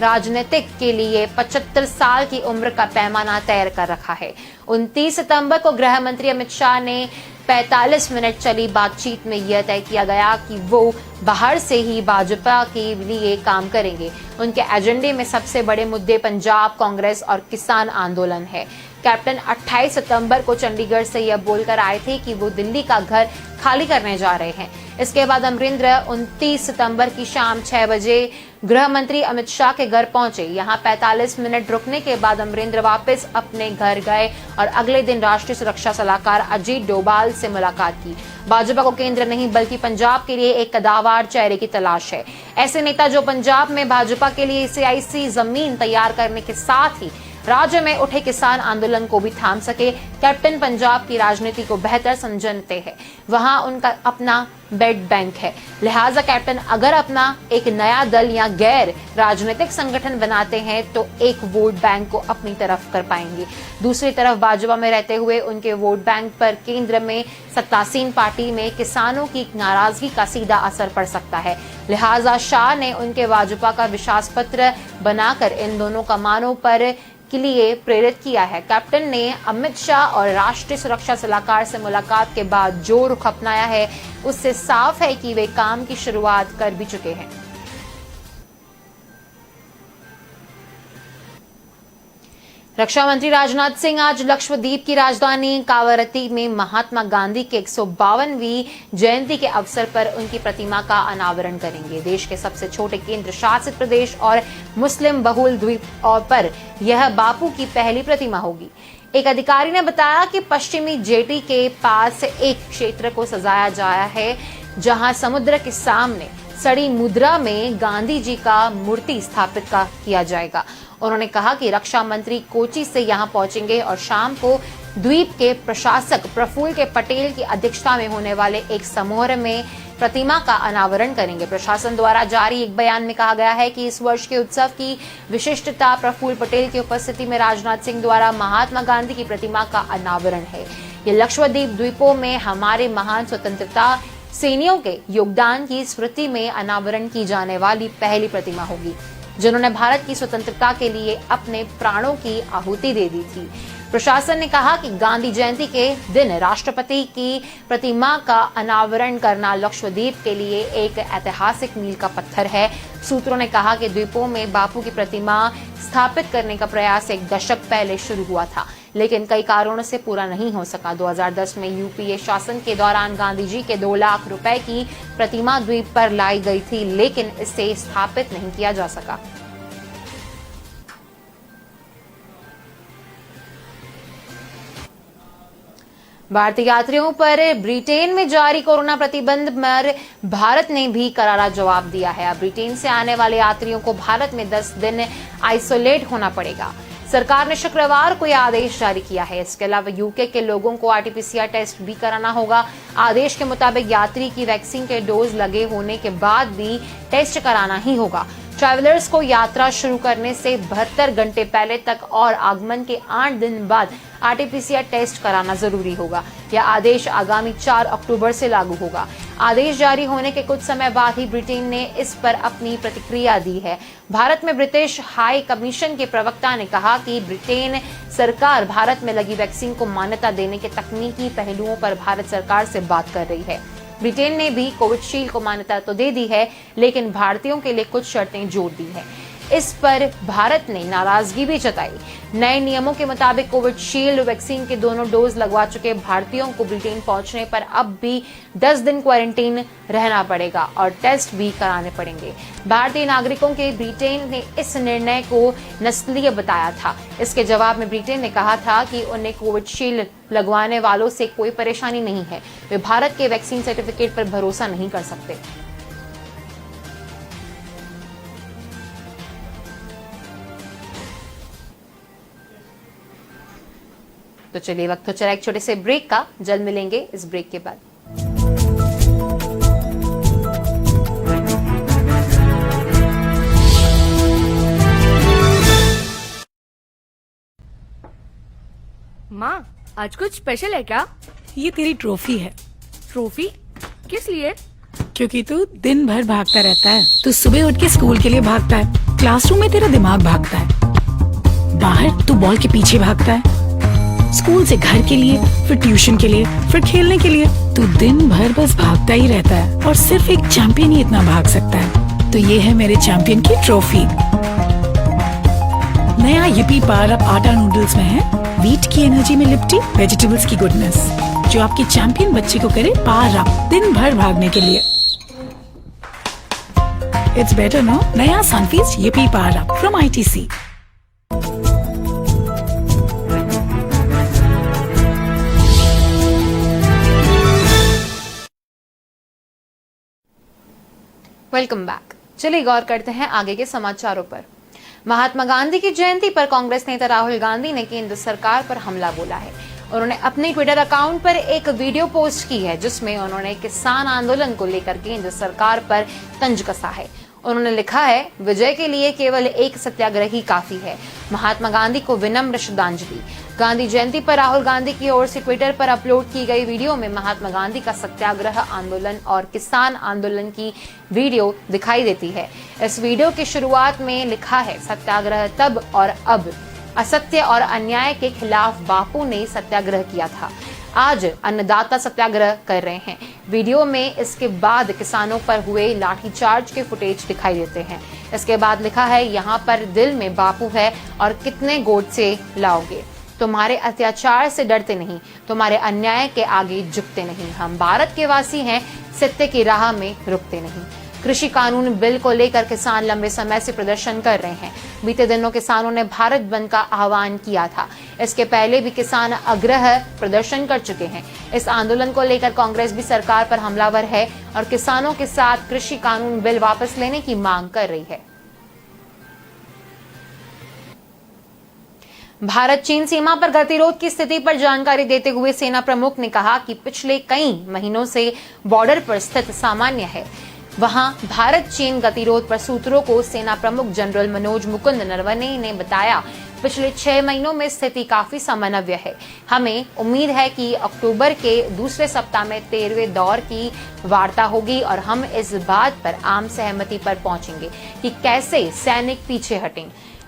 राजनीतिक के लिए 75 साल की उम्र का पैमाना तय कर रखा है। 29 सितंबर को गृह मंत्री अमित शाह ने 45 मिनट चली बातचीत में यह तय किया गया कि वो बाहर से ही भाजपा के लिए काम करेंगे। उनके एजेंडे में सबसे बड़े मुद्दे पंजाब कांग्रेस और किसान आंदोलन है। कैप्टन 28 सितंबर को चंडीगढ़ से यह बोलकर आए थे कि वो दिल्ली का घर खाली करने जा रहे हैं। इसके बाद अमरिंदर 29 सितंबर की शाम 6 बजे गृह मंत्री अमित शाह के घर पहुंचे। यहां 45 मिनट रुकने के बाद अमरिंदर वापस अपने घर गए और अगले दिन राष्ट्रीय सुरक्षा सलाहकार अजीत डोभाल से मुलाकात की। भाजपा को केंद्र नहीं बल्कि पंजाब के लिए एक कद्दावर चेहरे की तलाश है। ऐसे नेता जो पंजाब में भाजपा के लिए सियासी जमीन तैयार करने के साथ ही राज्य में उठे किसान आंदोलन को भी थाम सके। कैप्टन पंजाब की राजनीति को बेहतर समझते हैं। वहां उनका अपना बेड बैंक है। लिहाजा कैप्टन अगर अपना एक नया दल या गैर राजनीतिक संगठन बनाते हैं तो एक वोट बैंक को अपनी तरफ कर पाएंगे। दूसरी तरफ भाजपा में रहते हुए उनके वोट बैंक पर केंद्र में सत्तासीन पार्टी में किसानों की नाराजगी का सीधा असर पड़ सकता है। लिहाजा शाह ने उनके भाजपा का विश्वास पत्र बनाकर इन दोनों कमानों पर के लिए प्रेरित किया है। कैप्टन ने अमित शाह और राष्ट्रीय सुरक्षा सलाहकार से मुलाकात के बाद जो रुख अपनाया है उससे साफ है कि वे काम की शुरुआत कर भी चुके हैं। रक्षा मंत्री राजनाथ सिंह आज लक्षद्वीप की राजधानी कावरत्ती में महात्मा गांधी के 152वीं जयंती के अवसर पर उनकी प्रतिमा का अनावरण करेंगे। देश के सबसे छोटे केंद्र शासित प्रदेश और मुस्लिम बहुल द्वीप पर यह बापू की पहली प्रतिमा होगी। एक अधिकारी ने बताया कि पश्चिमी जेटी के पास एक क्षेत्र को सजाया गया है जहां समुद्र के सामने सड़ी मुद्रा में गांधी जी का मूर्ति स्थापित किया जाएगा। उन्होंने कहा कि रक्षा मंत्री कोची से यहां पहुंचेंगे और शाम को द्वीप के प्रशासक प्रफुल्ल के पटेल की अध्यक्षता में होने वाले एक समारोह में प्रतिमा का अनावरण करेंगे। प्रशासन द्वारा जारी एक बयान में कहा गया है कि इस वर्ष के उत्सव की विशिष्टता प्रफुल्ल पटेल की उपस्थिति में राजनाथ सिंह द्वारा महात्मा गांधी की प्रतिमा का अनावरण है। ये लक्षद्वीप द्वीपों में हमारे महान स्वतंत्रता सैनिकों के योगदान की स्मृति में अनावरण की जाने वाली पहली प्रतिमा होगी, जिन्होंने भारत की स्वतंत्रता के लिए अपने प्राणों की आहुति दे दी थी। प्रशासन ने कहा कि गांधी जयंती के दिन राष्ट्रपति की प्रतिमा का अनावरण करना लक्षद्वीप के लिए एक ऐतिहासिक मील का पत्थर है। सूत्रों ने कहा कि द्वीपों में बापू की प्रतिमा स्थापित करने का प्रयास एक दशक पहले शुरू हुआ था, लेकिन कई कारणों से पूरा नहीं हो सका। 2010 में यूपीए शासन के दौरान गांधी जी के 2 लाख रुपए की प्रतिमा द्वीप पर लाई गई थी, लेकिन इसे स्थापित नहीं किया जा सका। भारतीय यात्रियों पर ब्रिटेन में जारी कोरोना प्रतिबंध पर भारत ने भी करारा जवाब दिया है। अब ब्रिटेन से आने वाले यात्रियों को भारत में 10 दिन आइसोलेट होना पड़ेगा। सरकार ने शुक्रवार को यह आदेश जारी किया है। इसके अलावा यूके के लोगों को आरटीपीसीआर टेस्ट भी कराना होगा। आदेश के मुताबिक यात्री की वैक्सीन के डोज लगे होने के बाद भी टेस्ट कराना ही होगा। ट्रैवलर्स को यात्रा शुरू करने से 72 घंटे पहले तक और आगमन के 8 दिन बाद आरटीपीसीआर टेस्ट कराना जरूरी होगा। यह आदेश आगामी 4 अक्टूबर से लागू होगा। आदेश जारी होने के कुछ समय बाद ही ब्रिटेन ने इस पर अपनी प्रतिक्रिया दी है। भारत में ब्रिटिश हाई कमीशन के प्रवक्ता ने कहा कि ब्रिटेन सरकार भारत में लगी वैक्सीन को मान्यता देने के तकनीकी पहलुओं पर भारत सरकार से बात कर रही है। ब्रिटेन ने भी कोविशील्ड को मान्यता तो दे दी है, लेकिन भारतीयों के लिए कुछ शर्तें जोड़ दी हैं। इस पर भारत ने नाराजगी भी जताई। नए नियमों के मुताबिक कोविशील्ड वैक्सीन के दोनों डोज लगवा चुके भारतीयों को ब्रिटेन पहुंचने पर अब भी 10 दिन क्वारंटीन रहना पड़ेगा और टेस्ट भी कराने पड़ेंगे। भारतीय नागरिकों के ब्रिटेन ने इस निर्णय को नस्लीय बताया था। इसके जवाब में ब्रिटेन ने कहा था कि उन्हें कोविशील्ड लगवाने वालों से कोई परेशानी नहीं है। वे भारत के वैक्सीन सर्टिफिकेट पर भरोसा नहीं कर सकते। तो चलिए वक्त हो चला एक छोटे से ब्रेक का। जल्द मिलेंगे इस ब्रेक के बाद। माँ, आज कुछ स्पेशल है क्या? ये तेरी ट्रॉफी है। ट्रॉफी? किस लिए? क्योंकि तू दिन भर भागता रहता है। तू सुबह उठ के स्कूल के लिए भागता है, क्लासरूम में तेरा दिमाग भागता है, बाहर तू बॉल के पीछे भागता है, स्कूल से घर के लिए, फिर ट्यूशन के लिए, फिर खेलने के लिए। तू दिन भर बस भागता ही रहता है और सिर्फ एक चैंपियन ही इतना भाग सकता है। तो ये है मेरे चैंपियन की ट्रॉफी। नया yippee पावर अप आटा नूडल्स में है व्हीट की एनर्जी में लिपटी वेजिटेबल्स की गुडनेस, जो आपके चैंपियन बच्चे को करे पावर अप दिन भर भागने के लिए। It's better no. नया Sunfeast yippee power up from ITC। Welcome back. चलिए गौर करते हैं आगे के समाचारों पर। महात्मा गांधी की जयंती पर कांग्रेस नेता राहुल गांधी ने केंद्र सरकार पर हमला बोला है। उन्होंने अपने ट्विटर अकाउंट पर एक वीडियो पोस्ट की है, जिसमें उन्होंने किसान आंदोलन को लेकर केंद्र सरकार पर तंज कसा है। उन्होंने लिखा है, विजय के लिए केवल एक सत्याग्रह ही काफी है। महात्मा गांधी को विनम्र श्रद्धांजलि। गांधी जयंती पर राहुल गांधी की ओर से ट्विटर पर अपलोड की गई वीडियो में महात्मा गांधी का सत्याग्रह आंदोलन और किसान आंदोलन की वीडियो दिखाई देती है। इस वीडियो की शुरुआत में लिखा है, सत्याग्रह तब और अब। असत्य और अन्याय के खिलाफ बापू ने सत्याग्रह किया था। आज अन्नदाता सत्याग्रह कर रहे हैं। वीडियो में इसके बाद किसानों पर हुए लाठीचार्ज के फुटेज दिखाई देते हैं। इसके बाद लिखा है, यहाँ पर दिल में बापू है और कितने गोद से लाओगे। तुम्हारे अत्याचार से डरते नहीं, तुम्हारे अन्याय के आगे झुकते नहीं। हम भारत के वासी हैं, सत्य की राह में रुकते नहीं। कृषि कानून बिल को लेकर किसान लंबे समय से प्रदर्शन कर रहे हैं। बीते दिनों किसानों ने भारत बंद का आह्वान किया था। इसके पहले भी किसान अग्रह प्रदर्शन कर चुके हैं। इस आंदोलन को लेकर कांग्रेस भी सरकार पर हमलावर है और किसानों के साथ कृषि कानून बिल वापस लेने की मांग कर रही है। भारत चीन सीमा पर गतिरोध की स्थिति पर जानकारी देते हुए सेना प्रमुख ने कहा कि पिछले कई महीनों से बॉर्डर पर स्थिति सामान्य है। वहां भारत चीन गतिरोध पर सूत्रों को सेना प्रमुख जनरल मनोज मुकुंद नरवणे ने बताया पिछले 6 महीनों में स्थिति काफी समन्वय है। हमें उम्मीद है कि अक्टूबर के दूसरे सप्ताह में 13वें दौर की वार्ता होगी और हम इस बात पर आम सहमति पर पहुंचेंगे कि कैसे सैनिक पीछे हटें।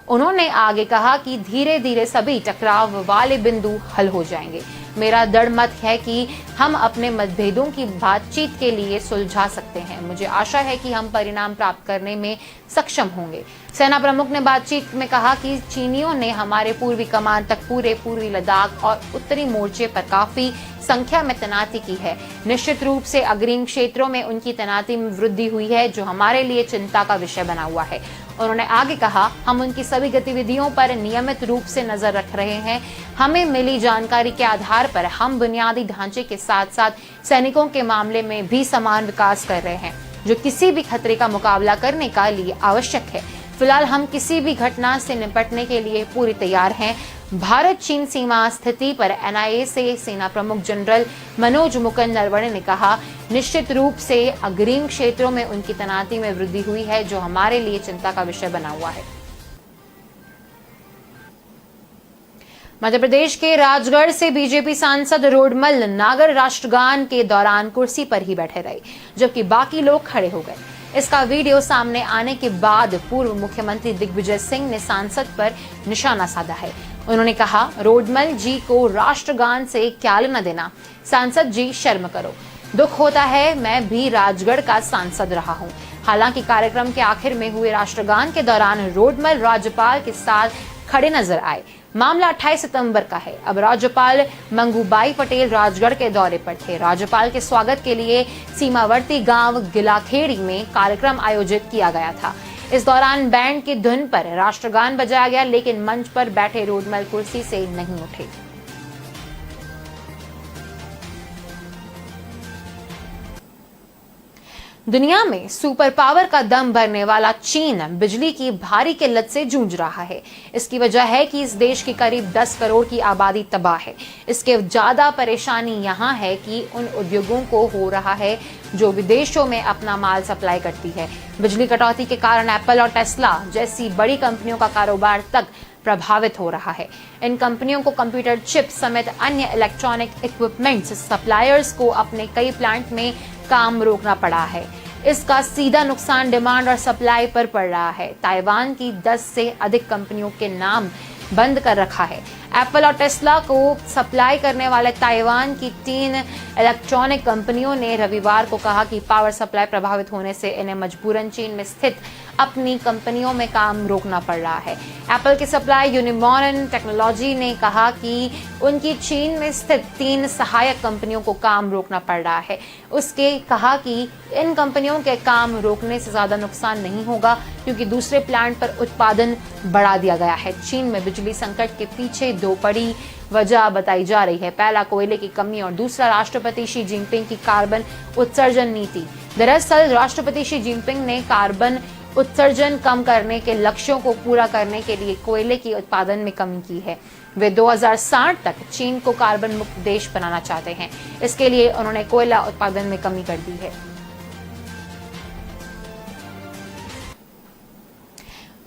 उन्होंने आगे कहा कि धीरे धीरे सभी टकराव वाले बिंदु हल हो जाएंगे। मेरा दृढ़ मत है कि हम अपने मतभेदों की बातचीत के लिए सुलझा सकते हैं। मुझे आशा है कि हम परिणाम प्राप्त करने में सक्षम होंगे। सेना प्रमुख ने बातचीत में कहा कि चीनियों ने हमारे पूर्वी कमान तक पूरे पूर्वी लद्दाख और उत्तरी मोर्चे पर काफी संख्या में तैनाती की है। निश्चित रूप से अग्रिम क्षेत्रों में उनकी तैनाती में वृद्धि हुई है, जो हमारे लिए चिंता का विषय बना हुआ है। उन्होंने आगे कहा, हम उनकी सभी गतिविधियों पर नियमित रूप से नजर रख रहे हैं। हमें मिली जानकारी के आधार पर हम बुनियादी ढांचे के साथ साथ सैनिकों के मामले में भी समान विकास कर रहे हैं, जो किसी भी खतरे का मुकाबला करने का लिए आवश्यक है। फिलहाल हम किसी भी घटना से निपटने के लिए पूरी तैयार हैं। भारत चीन सीमा स्थिति पर एनआईए से सेना प्रमुख जनरल मनोज मुकुंद नरवणे ने कहा, निश्चित रूप से अग्रिम क्षेत्रों में उनकी तैनाती में वृद्धि हुई है, जो हमारे लिए चिंता का विषय बना हुआ है। मध्य प्रदेश के राजगढ़ से बीजेपी सांसद रोडमल नागर राष्ट्रगान के दौरान कुर्सी पर ही बैठे रहे, जबकि बाकी लोग खड़े हो गए। इसका वीडियो सामने आने के बाद पूर्व मुख्यमंत्री दिग्विजय सिंह ने सांसद पर निशाना साधा है। उन्होंने कहा, रोडमल जी को राष्ट्रगान से क्या लेना देना, सांसद जी शर्म करो। दुख होता है, मैं भी राजगढ़ का सांसद रहा हूं। हालांकि कार्यक्रम के आखिर में हुए राष्ट्रगान के दौरान रोडमल राज्यपाल के साथ खड़े नजर आए। मामला 28 सितंबर का है। अब राज्यपाल मंगूबाई पटेल राजगढ़ के दौरे पर थे। राज्यपाल के स्वागत के लिए सीमावर्ती गांव गिलाखेड़ी में कार्यक्रम आयोजित किया गया था। इस दौरान बैंड की धुन पर राष्ट्रगान बजाया गया, लेकिन मंच पर बैठे रोडमल कुर्सी से नहीं उठे। दुनिया में सुपर पावर का दम भरने वाला चीन बिजली की भारी किल्लत से जूझ रहा है। इसकी वजह है कि इस देश की करीब 10 करोड़ की आबादी तबाह है। इसके ज्यादा परेशानी यहाँ है कि उन उद्योगों को हो रहा है जो विदेशों में अपना माल सप्लाई करती है। बिजली कटौती के कारण एप्पल और टेस्ला जैसी बड़ी कंपनियों का कारोबार तक प्रभावित हो रहा है। इन कंपनियों को कंप्यूटर चिप समेत अन्य इलेक्ट्रॉनिक इक्विपमेंट्स सप्लायर्स को अपने कई प्लांट में काम रोकना पड़ा है। इसका सीधा नुकसान डिमांड और सप्लाई पर पड़ रहा है। ताइवान की 10 से अधिक कंपनियों के नाम बंद कर रखा है। एप्पल और टेस्ला को सप्लाई करने वाले ताइवान की 3 इलेक्ट्रॉनिक कंपनियों ने रविवार को कहा कि पावर सप्लाई प्रभावित होने से इन्हें मजबूरन चीन में स्थित अपनी कंपनियों में काम रोकना पड़ रहा है। एप्पल की सप्लाई यूनिमॉर्न टेक्नोलॉजी ने कहा कि उनकी चीन में स्थित 3 सहायक कंपनियों को काम रोकना पड़ रहा है। उसके कहा कि इन कंपनियों के काम रोकने से ज्यादा नुकसान नहीं होगा, क्योंकि दूसरे प्लांट पर उत्पादन बढ़ा दिया गया है। चीन में बिजली संकट के पीछे 2 बड़ी वजह बताई जा रही है। पहला कोयले की कमी और दूसरा राष्ट्रपति शी जिनपिंग की कार्बन उत्सर्जन नीति। दरअसल राष्ट्रपति शी जिनपिंग ने कार्बन उत्सर्जन कम करने के लक्ष्यों को पूरा करने के लिए कोयले की उत्पादन में कमी की है। वे 2060 तक चीन को कार्बन मुक्त देश बनाना चाहते हैं। इसके लिए उन्होंने कोयला उत्पादन में कमी कर दी है।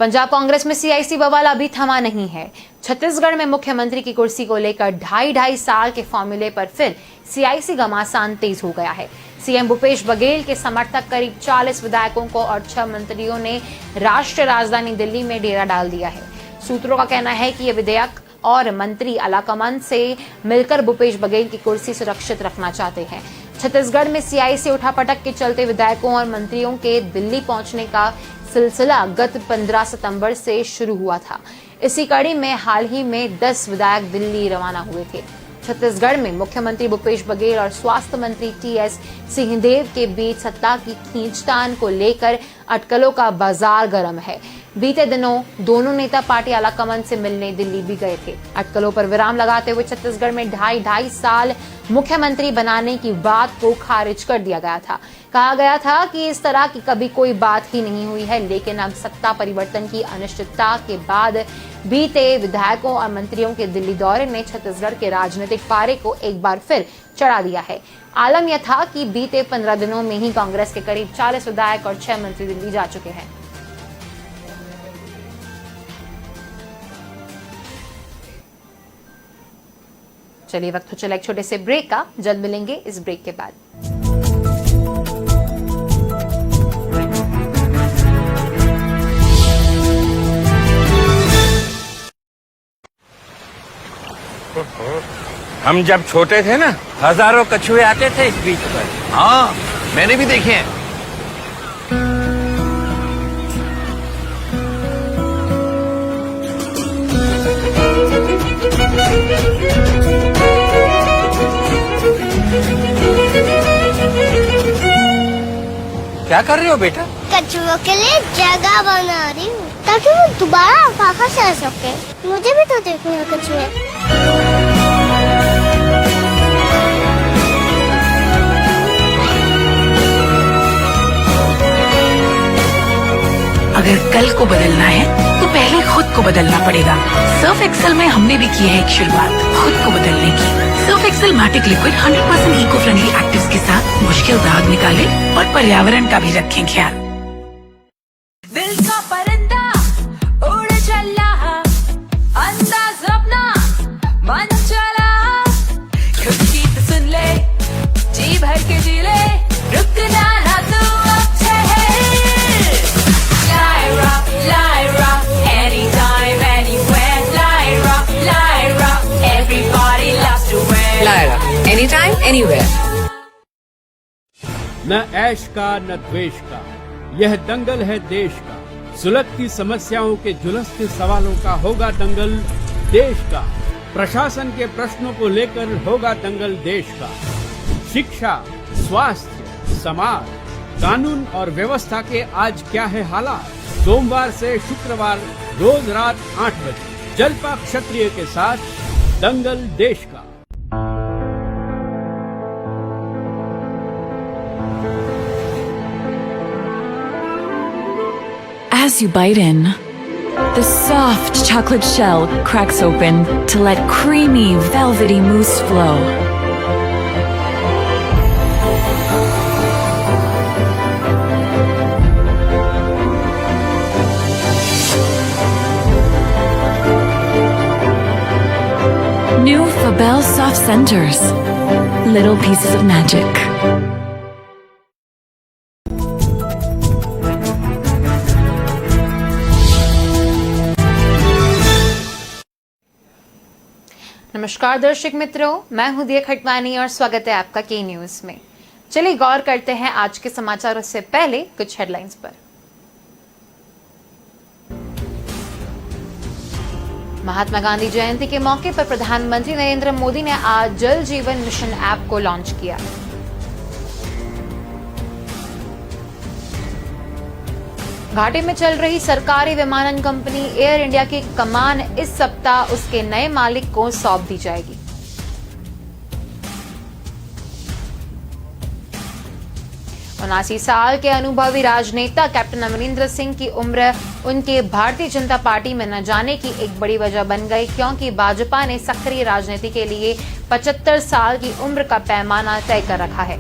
पंजाब कांग्रेस में सियासी बवाल अभी थमा नहीं है। छत्तीसगढ़ में मुख्यमंत्री की कुर्सी को लेकर 2.5 साल के फॉर्मूले पर फिर सियासी घमासान तेज हो गया है। सीएम भूपेश बघेल के समर्थक करीब 40 विधायकों को और 6 मंत्रियों ने राष्ट्रीय राजधानी दिल्ली में डेरा डाल दिया है। सूत्रों का कहना है कि ये विधेयक और मंत्री आलाकमान से मिलकर भूपेश बघेल की कुर्सी सुरक्षित रखना चाहते हैं। छत्तीसगढ़ में सियासी उठापटक के चलते विधायकों और मंत्रियों के दिल्ली पहुंचने का सिलसिला गत 15 सितंबर से शुरू हुआ था। इसी कड़ी में हाल ही में 10 विधायक दिल्ली रवाना हुए थे। छत्तीसगढ़ में मुख्यमंत्री भूपेश बघेल और स्वास्थ्य मंत्री टीएस सिंहदेव के बीच सत्ता की खींचतान को लेकर अटकलों का बाजार गर्म है। बीते दिनों दोनों नेता पार्टी आलाकमान से मिलने दिल्ली भी गए थे। अटकलों पर विराम लगाते हुए छत्तीसगढ़ में 2.5 साल मुख्यमंत्री बनाने की बात को खारिज कर दिया गया था। कहा गया था कि इस तरह की कभी कोई बात ही नहीं हुई है, लेकिन अब सत्ता परिवर्तन की अनिश्चितता के बाद बीते विधायकों और मंत्रियों के दिल्ली दौरे ने छत्तीसगढ़ के राजनीतिक पारे को एक बार फिर चढ़ा दिया है। आलम यह था कि बीते 15 दिनों में ही कांग्रेस के करीब 40 विधायक और 6 मंत्री दिल्ली जा चुके हैं। चलिए वक्त हो चला एक छोटे से ब्रेक का, जल्द मिलेंगे इस ब्रेक के बाद। हम जब छोटे थे ना, हजारों कछुए आते थे इस बीच पर। हाँ, मैंने भी देखे हैं। क्या कर रहे हो बेटा? कछुओं के लिए जगह बना रही हूँ ताकि वो दोबारा वापस आ सके। मुझे भी तो देखना है कछुए। अगर कल को बदलना है तो पहले खुद को बदलना पड़ेगा। सर्फ एक्सेल में हमने भी की है एक शुरुआत खुद को बदलने की। Surf Excel Matic liquid 100% eco friendly actives के साथ मुश्किल दाग निकाले और पर्यावरण का भी रखें ख्याल। दिल का परिंदा उड़ चला, अंदाज अपना मन चला, खुद की तो सुन ले, जी भर के जी ले, रुकना ना तू अब ठहर। Lyra, anytime, anywhere, Lyra, everybody loves to wear. Lyra, anytime, anywhere. न ऐश का न द्वेष का, यह दंगल है देश का। सुलगती समस्याओं के झुलसते सवालों का होगा दंगल देश का। प्रशासन के प्रश्नों को लेकर होगा दंगल देश का। शिक्षा, स्वास्थ्य, समाज, कानून और व्यवस्था के आज क्या है हालात। सोमवार से शुक्रवार रोज रात 8 बजे जलपा क्षत्रिय के साथ दंगल देश का। As you bite in, the soft chocolate shell cracks open to let creamy, velvety mousse flow. New Fabel Soft Centers. Little pieces of magic. नमस्कार दर्शक मित्रों, मैं हूं दिया खटवानी और स्वागत है आपका के न्यूज में। चलिए गौर करते हैं आज के समाचारों से पहले कुछ हेडलाइंस पर। महात्मा गांधी जयंती के मौके पर प्रधानमंत्री नरेंद्र मोदी ने आज जल जीवन मिशन ऐप को लॉन्च किया। घाटे में चल रही सरकारी विमानन कंपनी एयर इंडिया की कमान इस सप्ताह उसके नए मालिक को सौंप दी जाएगी। उनासी साल के अनुभवी राजनेता कैप्टन अमरिंदर सिंह की उम्र उनके भारतीय जनता पार्टी में न जाने की एक बड़ी वजह बन गई, क्योंकि भाजपा ने सक्रिय राजनीति के लिए 75 साल की उम्र का पैमाना तय कर रखा है।